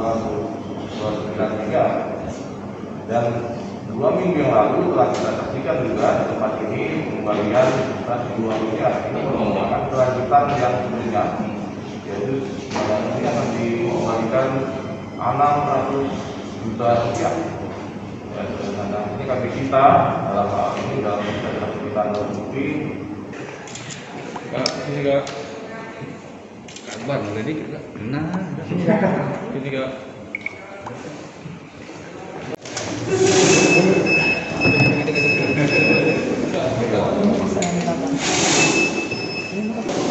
2023. Dan 2 minggu yang lalu telah kita saksikan juga di tempat ini pengembalian 102 miliar. Ini merupakan kelanjutan yang sebelumnya, yaitu ini akan dikembalikan 600 juta rupiah. Dan ini kami kita dalam hal ini dalam kita bukti. Ini Kak. Kabar tadi kita. Nah, ini Kak.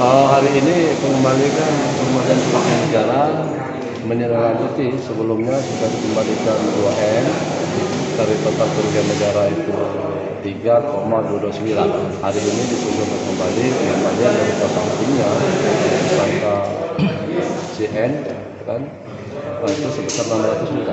Hari ini pengembalian pajak negara menindaklanjuti sebelumnya sudah dikembalikan 2M dari total kerugian negara itu 3,229. Hari ini disusun kembali pengembalian dari total timnya tersangka CN kan itu sebesar 600 juta.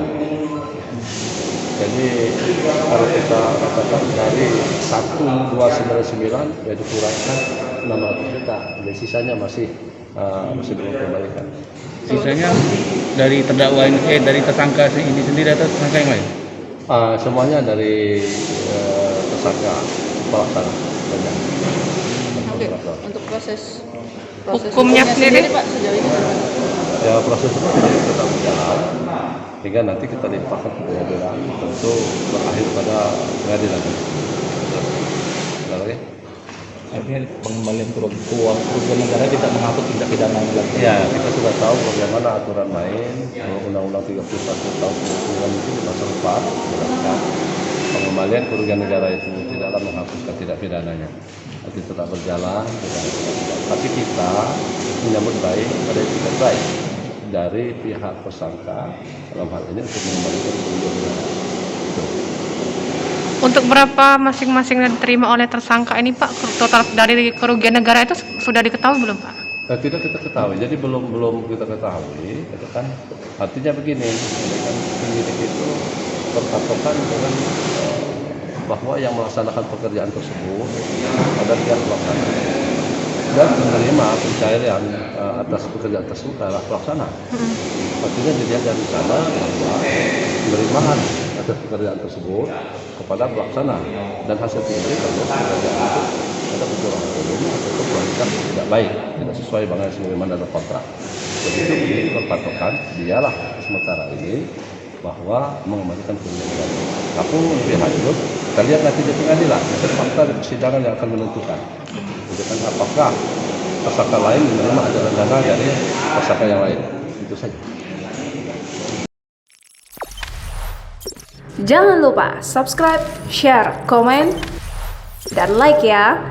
Jadi kalau kita katakan dari 1299 ya dikurangkan 600 juta, dan sisanya masih belum dikembalikan. Sisanya dari terdakwa dari tersangka ini sendiri atau tersangka yang lain? Semuanya dari tersangka pelaksana. Oke, untuk proses hukumnya sendiri Pak sejauh ini ya proses itu tetap berjalan hingga nanti kita limpahkan ke pengadilan, tentu berakhir pada pengadilan. Oke. Artinya pengembalian kerugian negara tidak mengatur tindak pidana lagi. Ya, kita sudah tahu bagaimana aturan main Undang-Undang 31 tahun 90 itu di pasal 4 jelaskan pengembalian kerugian negara itu tidaklah menghapuskan tindak pidananya. Nanti tetap berjalan, tapi kita menyambut baik pada etikat baik dari pihak tersangka dalam hal ini untuk mengembalikan kerugian negara. untuk berapa masing-masing yang diterima oleh tersangka ini Pak, total dari kerugian negara itu sudah diketahui belum Pak? Tidak kita ketahui, jadi belum kita ketahui, itu kan artinya begini, kan penyidik itu berpatokan dengan bahwa yang melaksanakan pekerjaan tersebut adalah pihak pelaksana dan menerima pencairan atas pekerjaan tersebut adalah pelaksana. Artinya dilihat dari sana bahwa penerimaan atas pekerjaan tersebut kepada pelaksana dan hasil penyelidikan pekerjaan itu ada kekurangan volume atau kualitas tidak baik, tidak sesuai dengan sebagaimana dalam kontrak. Begitu penyidik berpatokan, dialah sementara ini bahwa mengembalikan kerugian negara. Namun lebih lanjut, kita lihat nanti di pengadilan, fakta di persidangan yang akan menentukan. Menentukan apakah tersangka lain menerima ajaran dana dari tersangka yang lain. Itu saja. Jangan lupa subscribe, share, komen, dan like ya.